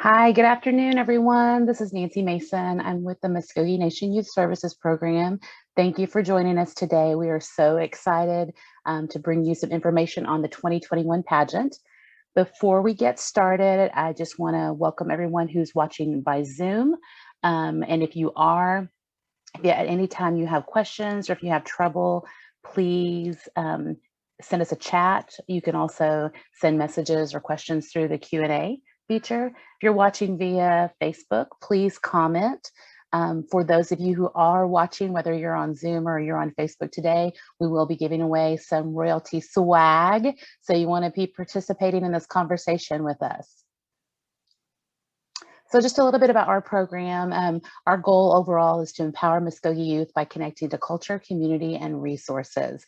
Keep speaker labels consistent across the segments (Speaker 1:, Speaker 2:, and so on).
Speaker 1: Hi, good afternoon, everyone. This is Nancy Mason. I'm with the Muscogee Nation Youth Services Program. Thank you for joining us today. We are so excited to bring you some information on the 2021 pageant. Before we get started, I just want to welcome everyone who's watching by Zoom. And if at any time you have questions or if you have trouble, please send us a chat. You can also send messages or questions through the Q&A feature. If you're watching via Facebook, please comment. For those of you who are watching, whether you're on Zoom or you're on Facebook today, we will be giving away some royalty swag. So you want to be participating in this conversation with us. So just a little bit about our program. Our goal overall is to empower Muskogee youth by connecting to culture, community, and resources.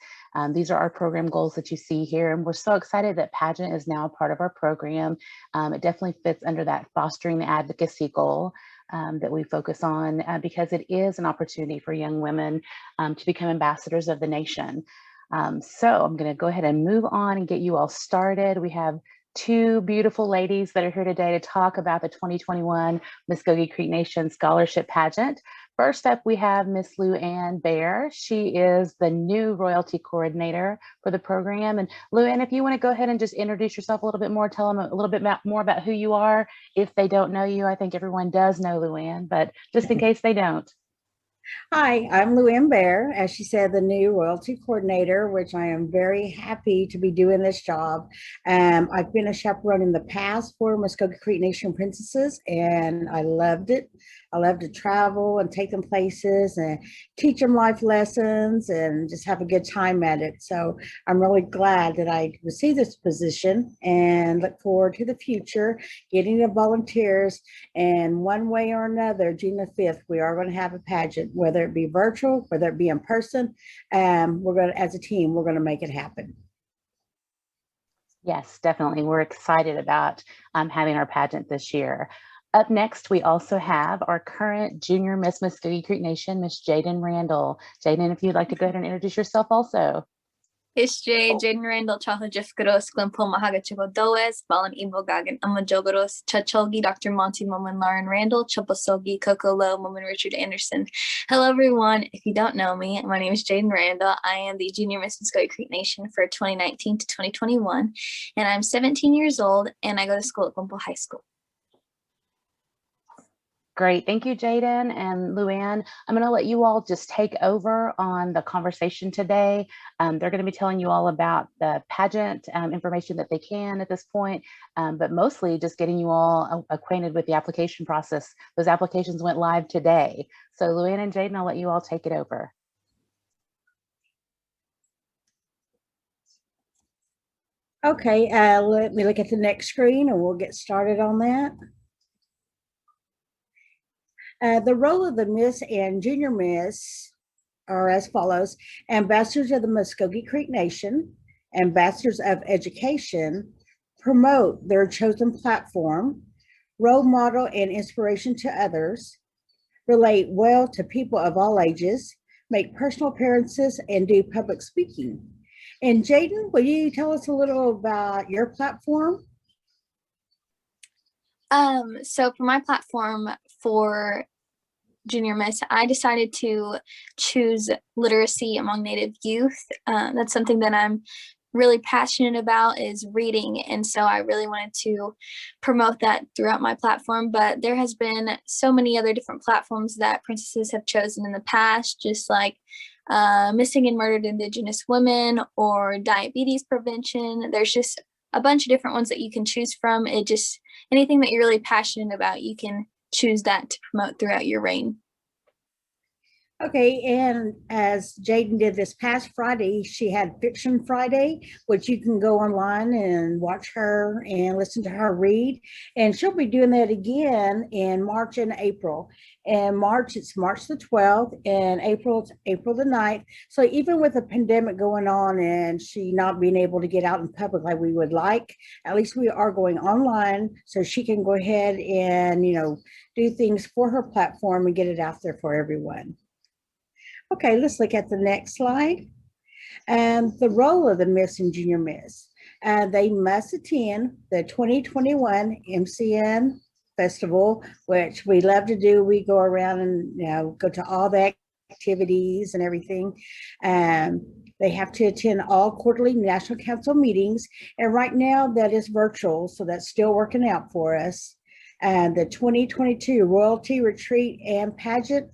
Speaker 1: These are our program goals that you see here, and we're so excited that Pageant is now a part of our program. It definitely fits under that fostering the advocacy goal that we focus on because it is an opportunity for young women to become ambassadors of the nation. So I'm going to go ahead and move on and get you all started. We have two beautiful ladies that are here today to talk about the 2021 Muscogee Creek Nation Scholarship Pageant. First up, we have Miss Luanne Bear. She is the new royalty coordinator for the program. And Luanne, if you want to go ahead and just introduce yourself a little bit more, tell them a little bit more about who you are. If they don't know you, I think everyone does know Luanne, but just in case they don't.
Speaker 2: Hi, I'm Luanne Bear, as she said, the new royalty coordinator, which I am very happy to be doing this job. I've been a chaperone in the past for Muscogee Creek Nation Princesses, and I loved it. I love to travel and take them places and teach them life lessons and just have a good time at it. So I'm really glad that I received this position and look forward to the future, getting the volunteers. And one way or another, June the 5th, we are going to have a pageant, whether it be virtual, whether it be in person. We're going to, as a team, we're going to make it happen.
Speaker 1: Yes, definitely. We're excited about having our pageant this year. Up next, we also have our current junior Miss Muscogee Creek Nation, Miss Jayden Randall. Jayden, if you'd like to go ahead and introduce yourself also.
Speaker 3: Jayden Randall Chahajifkaros Glimpo Mahagachigodoes, Balan Ibogagan Amajogaros, Chacholgi, Dr. Monty Moman Lauren Randall, Chaposogi, Coco Lowe, Moman Richard Anderson. Hello everyone. If you don't know me, my name is Jayden Randall. I am the junior Miss Muscogee Creek Nation for 2019 to 2021, and I'm 17 years old and I go to school at Glimpo High School.
Speaker 1: Great. Thank you, Jayden and Luanne. I'm going to let you all just take over on the conversation today. They're going to be telling you all about the pageant information that they can at this point, but mostly just getting you all acquainted with the application process. Those applications went live today. So Luanne and Jayden, I'll let you all take it over.
Speaker 2: Okay, let me look at the next screen and we'll get started on that. The role of the Miss and Junior Miss are as follows: ambassadors of the Muscogee Creek Nation, ambassadors of education, promote their chosen platform, role model and inspiration to others, relate well to people of all ages, make personal appearances, and do public speaking. And Jayden, will you tell us a little about your platform?
Speaker 3: So for my platform for Junior Miss, I decided to choose literacy among Native youth. That's something that I'm really passionate about, is reading, and so I really wanted to promote that throughout my platform. But there has been so many other different platforms that princesses have chosen in the past, just like missing and murdered Indigenous women or diabetes prevention. There's just a bunch of different ones that you can choose from. Anything that you're really passionate about, you can choose that to promote throughout your reign.
Speaker 2: Okay, and as Jayden did this past Friday, she had Fiction Friday, which you can go online and watch her and listen to her read. And she'll be doing that again in March and April. In March, it's March the 12th, and April, it's April the 9th. So even with the pandemic going on and she not being able to get out in public like we would like, at least we are going online so she can go ahead and, do things for her platform and get it out there for everyone. Okay, let's look at the next slide. And the role of the Miss and Junior Miss. They must attend the 2021 MCN festival, which we love to do. We go around and, you know, go to all the activities and everything. They have to attend all quarterly national council meetings. And right now that is virtual, so that's still working out for us. And the 2022 Royalty Retreat and Pageant,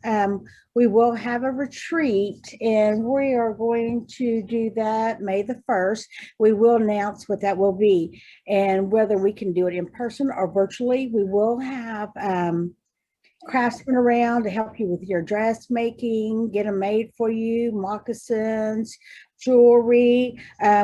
Speaker 2: we will have a retreat, and we are going to do that May the 1st. We will announce what that will be and whether we can do it in person or virtually. We will have craftsmen around to help you with your dressmaking, get them made for you, moccasins, jewelry.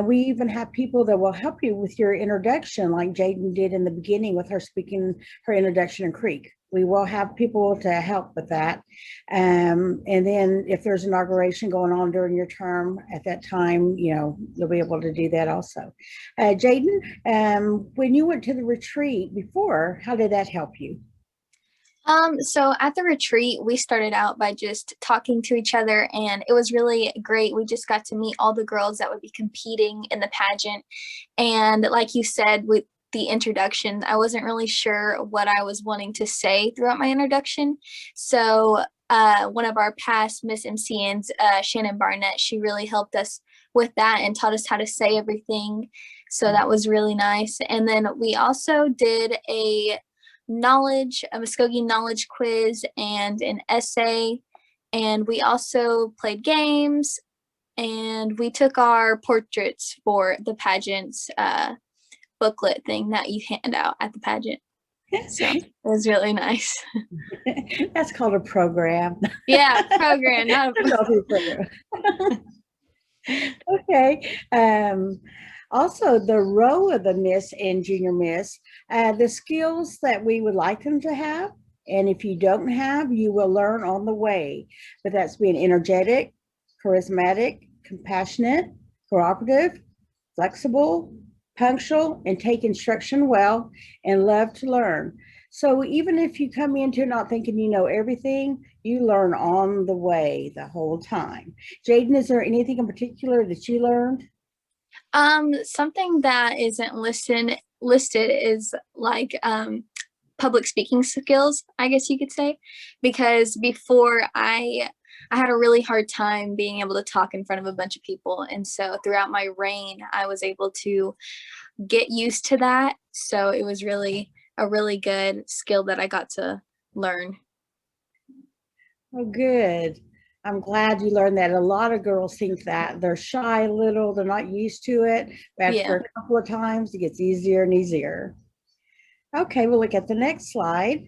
Speaker 2: We even have people that will help you with your introduction, like Jayden did in the beginning with her speaking her introduction in Creek. We will have people to help with that. And then if there's inauguration going on during your term at that time, you know, you'll be able to do that also. Jayden, when you went to the retreat before, how did that help you?
Speaker 3: So at the retreat, we started out by just talking to each other, and it was really great. We just got to meet all the girls that would be competing in the pageant. And like you said, with the introduction, I wasn't really sure what I was wanting to say throughout my introduction. So one of our past Miss MCNs, Shannon Barnett, she really helped us with that and taught us how to say everything. So that was really nice. And then we also did a Muskogee knowledge quiz and an essay, and we also played games, and we took our portraits for the pageant's booklet thing that you hand out at the pageant. So it was really nice.
Speaker 2: That's called a program.
Speaker 3: Yeah, program, not a
Speaker 2: program. Okay. Also, the row of the Miss and Junior Miss, the skills that we would like them to have, and if you don't have, you will learn on the way. But that's being energetic, charismatic, compassionate, cooperative, flexible, punctual, and take instruction well, and love to learn. So even if you come into not thinking you know everything, you learn on the way the whole time. Jayden, is there anything in particular that you learned?
Speaker 3: Something that isn't listed is like public speaking skills, I guess you could say, because before I had a really hard time being able to talk in front of a bunch of people, and so throughout my reign I was able to get used to that. So it was really a really good skill that I got to learn.
Speaker 2: Oh, good. I'm glad you learned that. A lot of girls think that they're shy a little, they're not used to it, but after a couple of times, it gets easier and easier. Okay, we'll look at the next slide.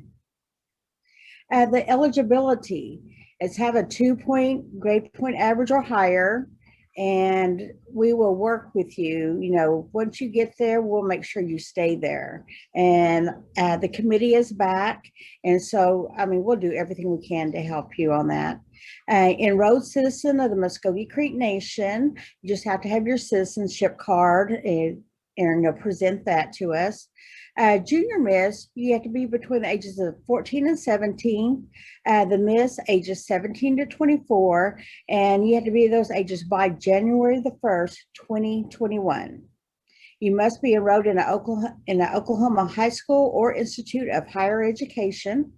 Speaker 2: The eligibility is have a 2-point grade point average or higher, and we will work with you. You know, once you get there, we'll make sure you stay there. And the committee is back, and so, I mean, we'll do everything we can to help you on that. Enrolled citizen of the Muscogee Creek Nation, you just have to have your citizenship card and you'll present that to us. Junior Miss, you have to be between the ages of 14 and 17. The Miss, ages 17 to 24, and you have to be those ages by January the 1st, 2021. You must be enrolled in an Oklahoma high school or institute of higher education,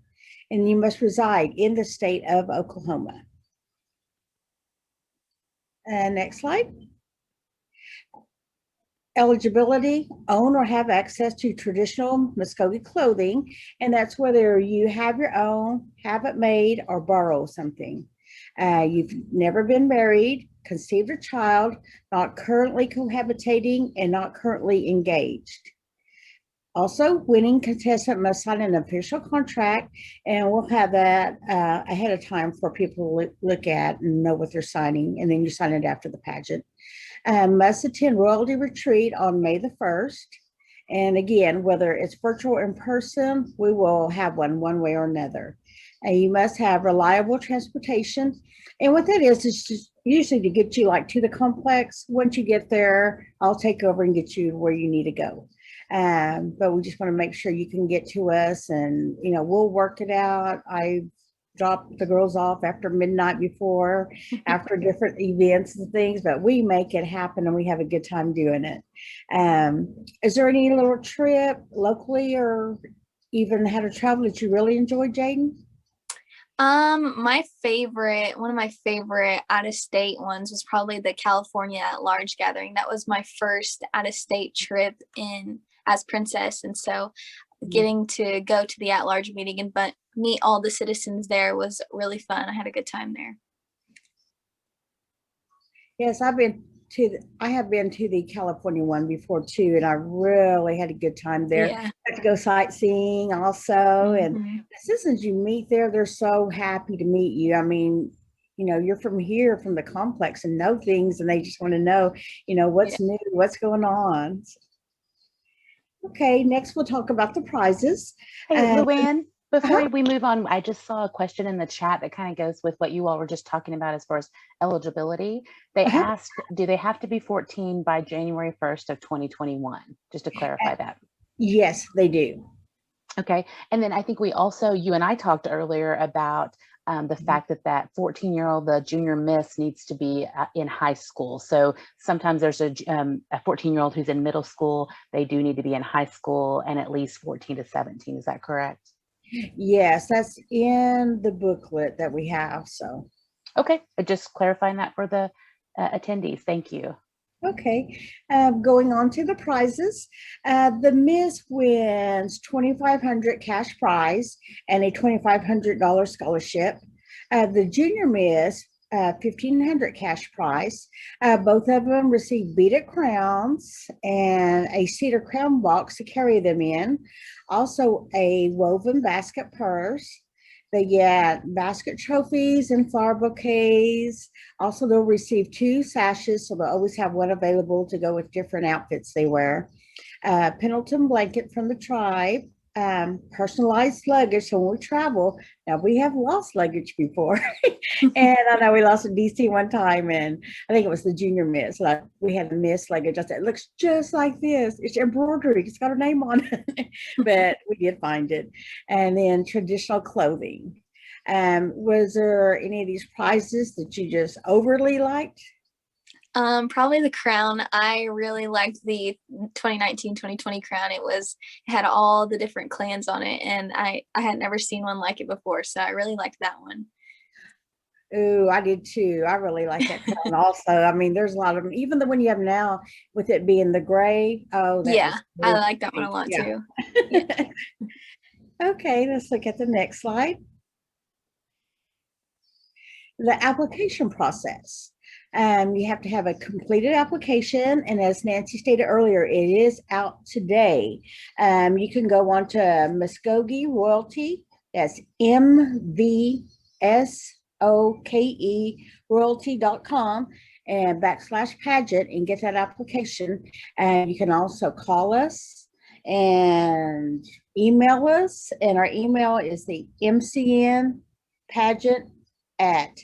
Speaker 2: and you must reside in the state of Oklahoma. Next slide. Eligibility, own or have access to traditional Muscogee clothing, and that's whether you have your own, have it made, or borrow something. You've never been married, conceived a child, not currently cohabitating, and not currently engaged. Also, winning contestant must sign an official contract, and we'll have that ahead of time for people to look at and know what they're signing, and then you sign it after the pageant. Must attend Royalty Retreat on May the 1st. And again, whether it's virtual or in person, we will have one way or another. You must have reliable transportation. And what that is just usually to get you like to the complex. Once you get there, I'll take over and get you where you need to go. But we just want to make sure you can get to us, and you know, we'll work it out. I drop the girls off after midnight before, after different events and things, but we make it happen and we have a good time doing it. Is there any little trip locally or even had a travel that you really enjoyed, Jayden?
Speaker 3: One of my favorite out-of-state ones was probably the California at-large gathering. That was my first out-of-state trip in as princess, and so getting to go to the at-large meeting and meet all the citizens there was really fun. I had a good time there.
Speaker 2: Yes, I have been to the California one before too, and I really had a good time there.
Speaker 3: Yeah.
Speaker 2: Got to go sightseeing also, and
Speaker 3: Mhm.
Speaker 2: the citizens you meet there, they're so happy to meet you. I mean, you're from here, from the complex, and know things, and they just want to know, what's new, what's going on. Okay, next we'll talk about the prizes.
Speaker 1: Hey, Luanne, before
Speaker 2: Uh-huh.
Speaker 1: we move on, I just saw a question in the chat that kind of goes with what you all were just talking about as far as eligibility. They
Speaker 2: Uh-huh.
Speaker 1: asked, do they have to be 14 by January 1st of 2021? Just to clarify that.
Speaker 2: Yes, they do.
Speaker 1: Okay. And then I think you and I talked earlier about the fact that 14-year-old, the junior miss, needs to be in high school. So sometimes there's a 14-year-old who's in middle school. They do need to be in high school and at least 14 to 17. Is that correct?
Speaker 2: Yes, that's in the booklet that we have. So,
Speaker 1: Okay. Just clarifying that for the attendees. Thank you.
Speaker 2: okay, going on to the prizes. The Miss wins 2,500 cash prize and a $2,500 scholarship. The Junior Miss, 1,500 cash prize. Both of them receive beaded crowns and a cedar crown box to carry them in. Also, a woven basket purse. They get basket trophies and flower bouquets. Also, they'll receive 2 sashes, so they'll always have one available to go with different outfits they wear. Pendleton blanket from the tribe, personalized luggage. So when we travel, now we have lost luggage before. And I know we lost a DC one time, and I think it was the junior miss. Like we had a miss luggage. I said, it looks just like this. It's embroidery. It's got her name on it. But we did find it. And then traditional clothing. Was there any of these prizes that you just overly liked?
Speaker 3: Probably the crown. I really liked the 2019-2020 crown. It had all the different clans on it, and I had never seen one like it before, so I really liked that one.
Speaker 2: Ooh, I did too. I really like that crown also. I mean, there's a lot of them. Even the one you have now with it being the gray. Oh, that
Speaker 3: Yeah,
Speaker 2: was
Speaker 3: I
Speaker 2: so
Speaker 3: like that one a lot
Speaker 2: pretty.
Speaker 3: too.
Speaker 2: Yeah. Okay, let's look at the next slide. The application process. You have to have a completed application, and as Nancy stated earlier, it is out today. You can go on to Muscogee Royalty. That's MVSOKE royalty.com and /pageant and get that application. And you can also call us and email us, and our email is the MCN pageant at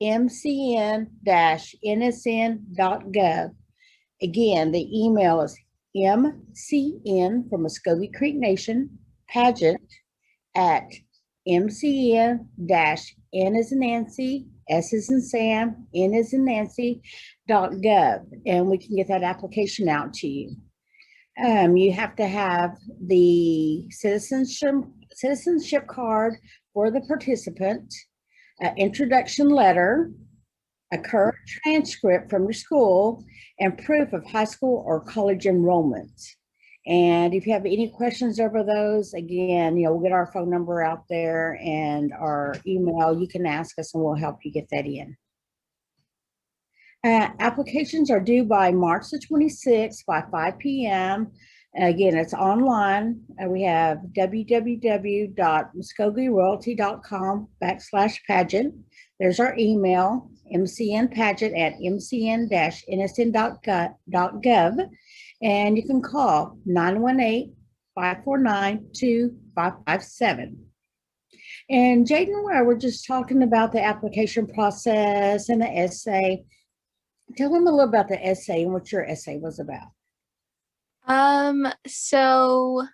Speaker 2: mcn-nsn.gov. Again, the email is MCN for Muscogee Creek Nation pageant at mcn-n as in Nancy, S as in Sam, N as in Nancy.gov, and we can get that application out to you. You have to have the citizenship card for the participant, an introduction letter, a current transcript from your school, and proof of high school or college enrollment. And if you have any questions over those, again, we'll get our phone number out there and our email. You can ask us and we'll help you get that in. Applications are due by March the 26th by 5 p.m. Again, it's online. We have www.muscogeeroyalty.com /pageant. There's our email, mcnpageant at mcn-nsn.gov. And you can call 918-549-2557. And Jayden and I were just talking about the application process and the essay. Tell them a little about the essay and what your essay was about.
Speaker 3: So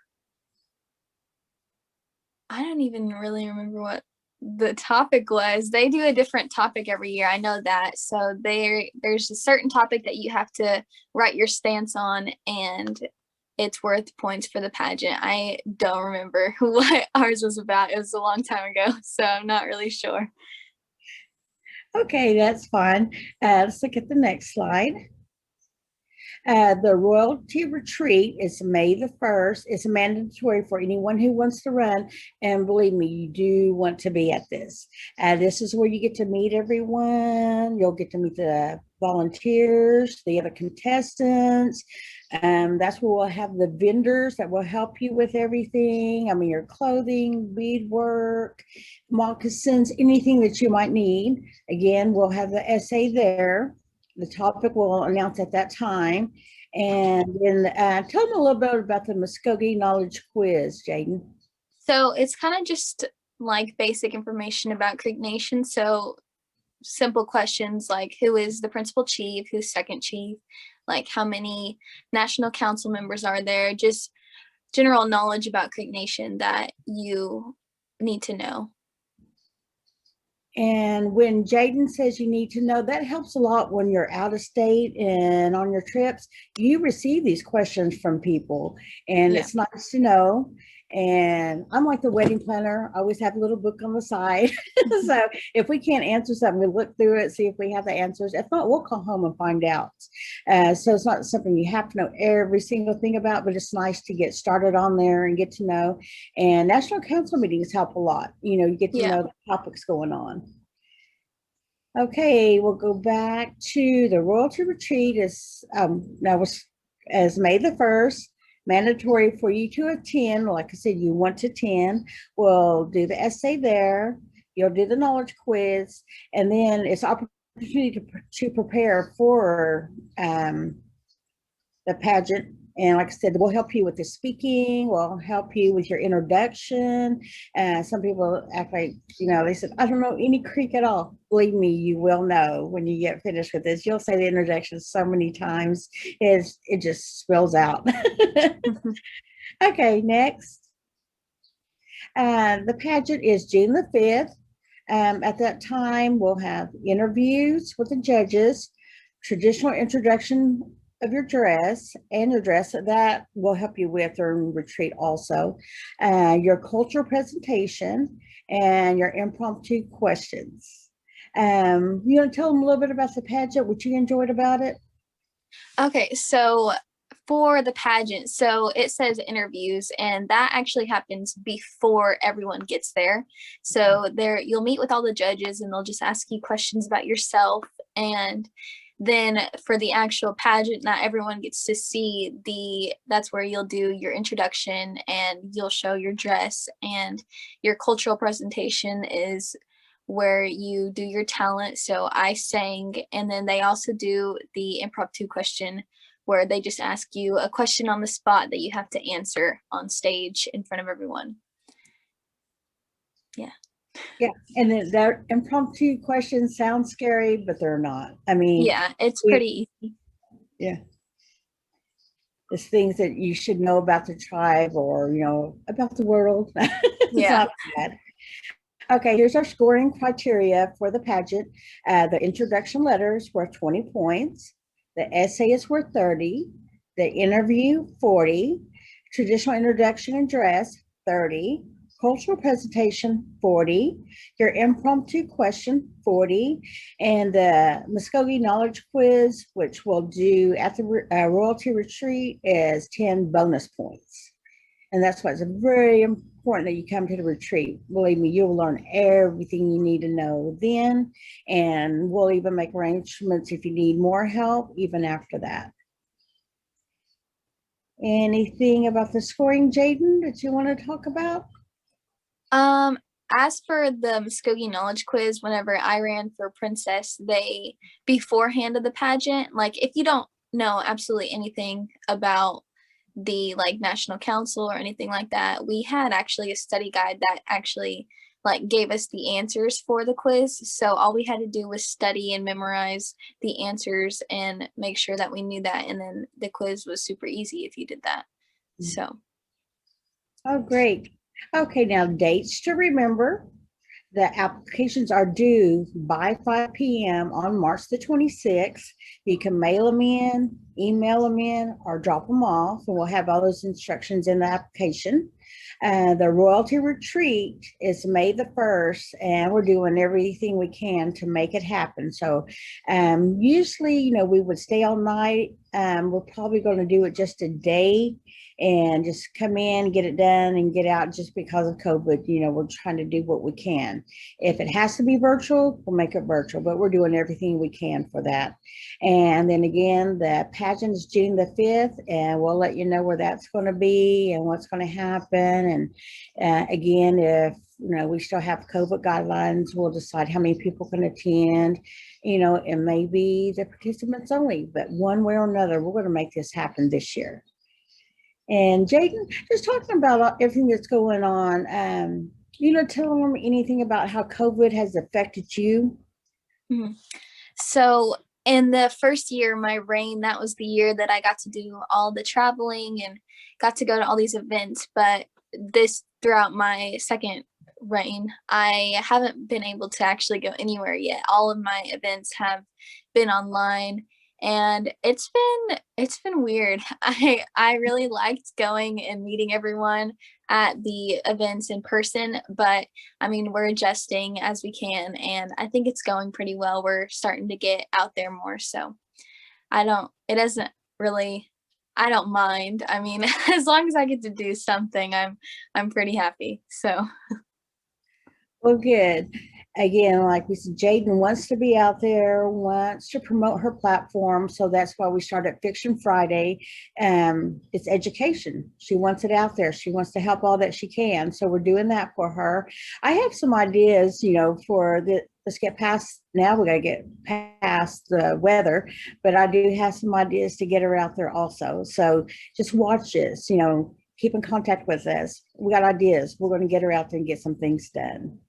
Speaker 3: I don't even really remember what the topic was. They do a different topic every year. I know that. So there's a certain topic that you have to write your stance on, and it's worth points for the pageant. I don't remember what ours was about. It was a long time ago, so I'm not really sure.
Speaker 2: Okay, that's fine. Let's look at the next slide. The royalty retreat is May the 1st. It's mandatory for anyone who wants to run. And believe me, you do want to be at this. This is where you get to meet everyone. You'll get to meet the volunteers, the other contestants. That's where we'll have the vendors that will help you with everything. I mean, your clothing, beadwork, moccasins, anything that you might need. Again, we'll have the essay there. The topic we'll announce at that time. And then tell them a little bit about the Muscogee knowledge quiz, Jayden.
Speaker 3: So it's kind of just like basic information about Creek Nation. So simple questions like who is the principal chief, who's second chief, like how many national council members are there, just general knowledge about Creek Nation that you need to know.
Speaker 2: And when Jayden says you need to know, that helps a lot when you're out of state and on your trips. You receive these questions from people, and it's nice to know. And I'm like the wedding planner. I always have a little book on the side. So if we can't answer something, we look through it, see if we have the answers. If not, we'll call home and find out. So it's not something you have to know every single thing about, but it's nice to get started on there and get to know. And national council meetings help a lot. You know, you get to know the topics going on. Okay, we'll go back to the royalty retreat is now was as May the 1st. Mandatory for you to attend. Like I said, you want to attend. We'll do the essay there. You'll do the knowledge quiz, and then it's opportunity to prepare for the pageant. And like I said, we'll help you with the speaking. We'll help you with your introduction. Some people act like, you know, they said, I don't know any Creek at all. Believe me, you will know when you get finished with this. You'll say the introduction so many times, it just spills out. Okay, next. The pageant is June the 5th. At that time, we'll have interviews with the judges, traditional introduction of your dress and your dress that will help you with your retreat also, your cultural presentation, and your impromptu questions. You want to tell them a little bit about the pageant, what you enjoyed about it?
Speaker 3: Okay, so for the pageant, so it says interviews, and that actually happens before everyone gets there. So there you'll meet with all the judges, and they'll just ask you questions about yourself. And then for the actual pageant, not everyone gets to see that's where you'll do your introduction and you'll show your dress, and your cultural presentation is where you do your talent. So I sang, and then they also do the impromptu question where they just ask you a question on the spot that you have to answer on stage in front of everyone.
Speaker 2: Yeah, and then their impromptu questions sound scary, but they're not. I mean,
Speaker 3: yeah, it's pretty easy.
Speaker 2: Yeah. It's things that you should know about the tribe or, you know, about the world. It's not bad. Okay, here's our scoring criteria for the pageant. The introduction letters worth 20 points. The essay is worth 30. The interview, 40. Traditional introduction and dress, 30. Cultural presentation, 40. Your impromptu question, 40. And the Muscogee knowledge quiz, which we'll do at the royalty retreat, is 10 bonus points. And that's why it's very important that you come to the retreat. Believe me, you'll learn everything you need to know then. And we'll even make arrangements if you need more help, even after that. Anything about the scoring, Jayden, that you want to talk about?
Speaker 3: As for the Muscogee knowledge quiz, whenever I ran for princess, they beforehand of the pageant, like if you don't know absolutely anything about the like national council or anything like that, we had actually a study guide that actually like gave us the answers for the quiz. So all we had to do was study and memorize the answers and make sure that we knew that, and then the quiz was super easy if you did that. So
Speaker 2: oh, great. Okay, now dates to remember. The applications are due by 5 p.m. on March the 26th. You can mail them in, email them in, or drop them off, and we'll have all those instructions in the application. The royalty retreat is May the 1st, and we're doing everything we can to make it happen. So usually, we would stay all night. We're probably going to do it just a day and just come in, get it done, and get out just because of COVID. We're trying to do what we can. If it has to be virtual, we'll make it virtual, but we're doing everything we can for that. And then again, the pageant is June the 5th, and we'll let you know where that's going to be and what's going to happen. And again, if we still have COVID guidelines, we'll decide how many people can attend, and maybe the participants only, but one way or another, we're going to make this happen this year. And Jayden, just talking about everything that's going on, tell them anything about how COVID has affected you.
Speaker 3: Mm-hmm. So in the first year, my reign, that was the year that I got to do all the traveling and got to go to all these events. But throughout my second reign, I haven't been able to actually go anywhere yet. All of my events have been online, and it's been weird. I really liked going and meeting everyone at the events in person, but I mean, we're adjusting as we can, and I think it's going pretty well. We're starting to get out there more, so I don't mind. I mean, as long as I get to do something, I'm pretty happy. So
Speaker 2: well, good. Again, like we said, Jayden wants to be out there, wants to promote her platform. So that's why we started Fiction Friday. It's education. She wants it out there. She wants to help all that she can. So we're doing that for her. I have some ideas, let's get past, now we got to get past the weather, but I do have some ideas to get her out there also. So just watch this, keep in contact with us. We got ideas. We're going to get her out there and get some things done.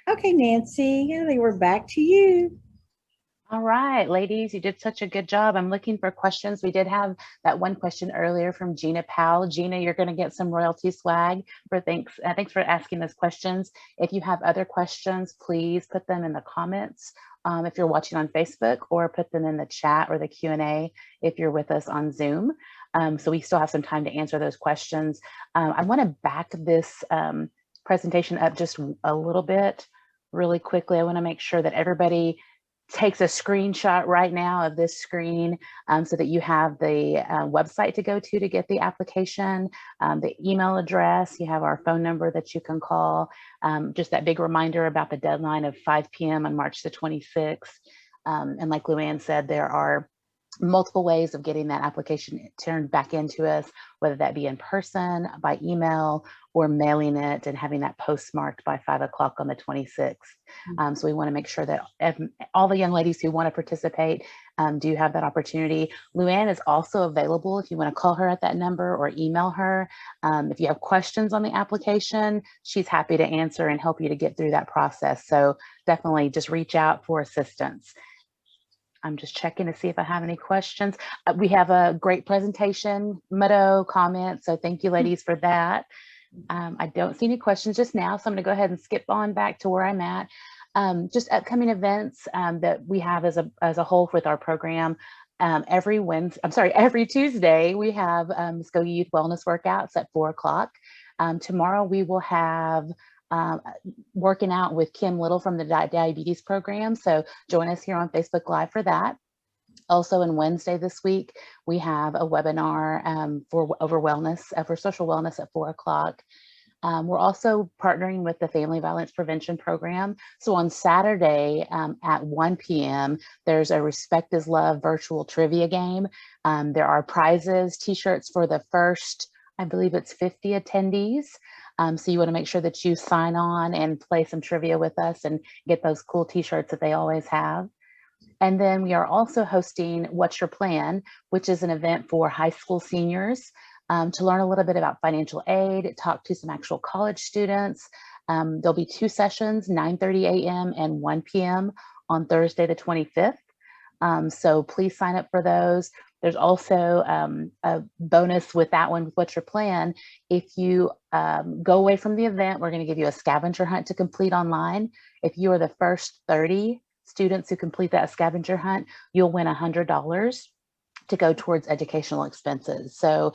Speaker 2: Okay, Nancy, I think we're back to you.
Speaker 1: All right, ladies, you did such a good job. I'm looking for questions. We did have that one question earlier from Gina Powell. Gina, you're going to get some royalty swag for thanks for asking those questions. If you have other questions, please put them in the comments if you're watching on Facebook, or put them in the chat or the Q&A if you're with us on Zoom. So we still have some time to answer those questions. I want to back this presentation up just a little bit really quickly. I want to make sure that everybody takes a screenshot right now of this screen so that you have the website to go to get the application, the email address, you have our phone number that you can call, just that big reminder about the deadline of 5 p.m. on March the 26th. And like Luanne said, there are multiple ways of getting that application turned back into us, whether that be in person, by email, or mailing it and having that postmarked by 5 o'clock on the 26th. So we want to make sure that all the young ladies who want to participate do have that opportunity. Luanne is also available if you want to call her at that number or email her. If you have questions on the application, she's happy to answer and help you to get through that process. So definitely just reach out for assistance. I'm just checking to see if I have any questions. We have a great presentation, Meadow comments, so thank you ladies for that. I don't see any questions just now, so I'm gonna go ahead and skip on back to where I'm at. Just upcoming events that we have as a whole with our program. Every Tuesday, we have Muscogee Youth Wellness Workouts at 4 o'clock. Tomorrow we will have working out with Kim Little from the diabetes program. So join us here on Facebook Live for that. Also on Wednesday this week, we have a webinar for social wellness at 4 o'clock. We're also partnering with the Family Violence Prevention Program. So on Saturday at 1 p.m., there's a Respect is Love virtual trivia game. There are prizes, t-shirts for the first, I believe it's 50 attendees. So you want to make sure that you sign on and play some trivia with us and get those cool t-shirts that they always have. And then we are also hosting What's Your Plan, which is an event for high school seniors to learn a little bit about financial aid, talk to some actual college students. There'll be 2 sessions, 9:30 a.m. and 1 p.m. on Thursday the 25th. So please sign up for those. There's also a bonus with that one, with what's your plan. If you go away from the event, we're going to give you a scavenger hunt to complete online. If you are the first 30 students who complete that scavenger hunt, you'll win $100 to go towards educational expenses. So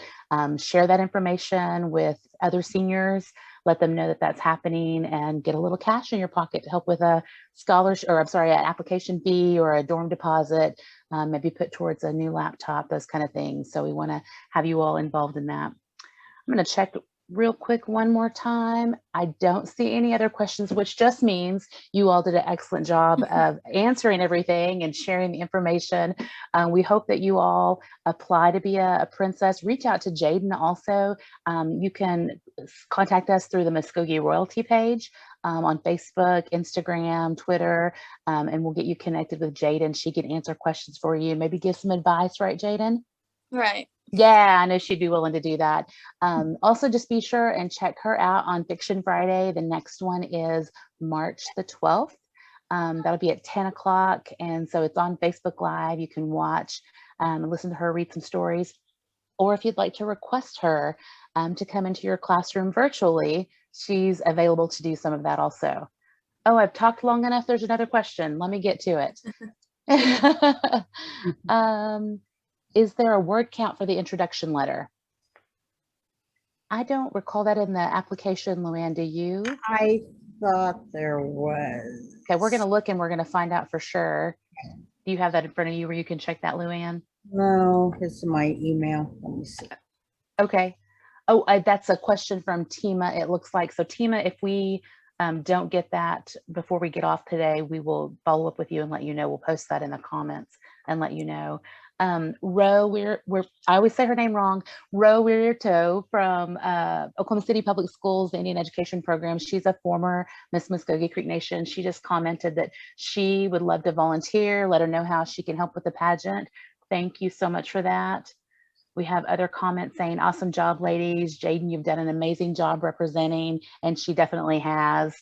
Speaker 1: share that information with other seniors, let them know that that's happening, and get a little cash in your pocket to help with a scholarship, or I'm sorry, an application fee or a dorm deposit, maybe put towards a new laptop, those kind of things. So we want to have you all involved in that. I'm going to check real quick one more time. I don't see any other questions, which just means you all did an excellent job of answering everything and sharing the information. We hope that you all apply to be a princess. Reach out to Jayden also. You can contact us through the Muscogee royalty page on Facebook, Instagram, Twitter, and we'll get you connected with Jayden. She can answer questions for you, maybe give some advice, right, Jayden?
Speaker 3: Right.
Speaker 1: Yeah, I know she'd be willing to do that. Also, just be sure and check her out on Fiction Friday. The next one is March the 12th. That'll be at 10 o'clock. And so it's on Facebook Live. You can watch and listen to her read some stories. Or if you'd like to request her to come into your classroom virtually, she's available to do some of that also. Oh, I've talked long enough. There's another question. Let me get to it. Is there a word count for the introduction letter? I don't recall that in the application, Luanne, do you?
Speaker 2: I thought there was.
Speaker 1: Okay, we're going to look and we're going to find out for sure. Do you have that in front of you where you can check that, Luanne?
Speaker 2: No, it's my email. Let me see.
Speaker 1: Okay. Oh, that's a question from Tima, it looks like. So Tima, if we don't get that before we get off today, we will follow up with you and let you know. We'll post that in the comments and let you know. Ro, I always say her name wrong. Ro Wirito from Oklahoma City Public Schools, the Indian Education Program. She's a former Miss Muscogee Creek Nation. She just commented that she would love to volunteer. Let her know how she can help with the pageant. Thank you so much for that. We have other comments saying, awesome job, ladies. Jayden, you've done an amazing job representing, and she definitely has.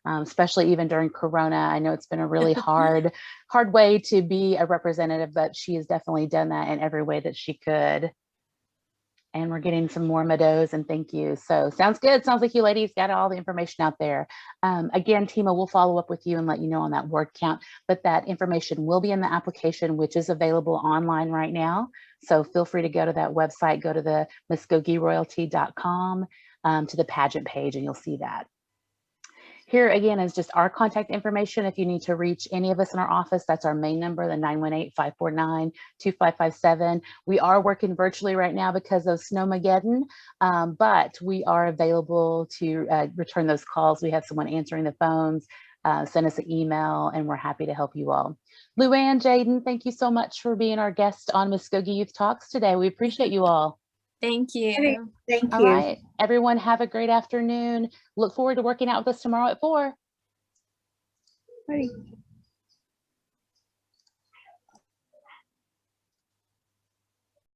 Speaker 1: Especially even during Corona. I know it's been a really hard way to be a representative, but she has definitely done that in every way that she could. And we're getting some more meadows and thank you. So sounds good. Sounds like you ladies got all the information out there. Again, Tima, we'll follow up with you and let you know on that word count, but that information will be in the application, which is available online right now. So feel free to go to that website, go to the muscogeeroyalty.com to the pageant page, and you'll see that. Here again is just our contact information. If you need to reach any of us in our office, that's our main number, the 918-549-2557. We are working virtually right now because of Snowmageddon, but we are available to return those calls. We have someone answering the phones, send us an email, and we're happy to help you all. Luanne, Jayden, thank you so much for being our guest on Muskogee Youth Talks today. We appreciate you all.
Speaker 3: Thank you.
Speaker 2: Thank
Speaker 1: All
Speaker 2: you.
Speaker 1: right, everyone, have a great afternoon. Look forward to working out with us tomorrow at 4.
Speaker 2: Ready.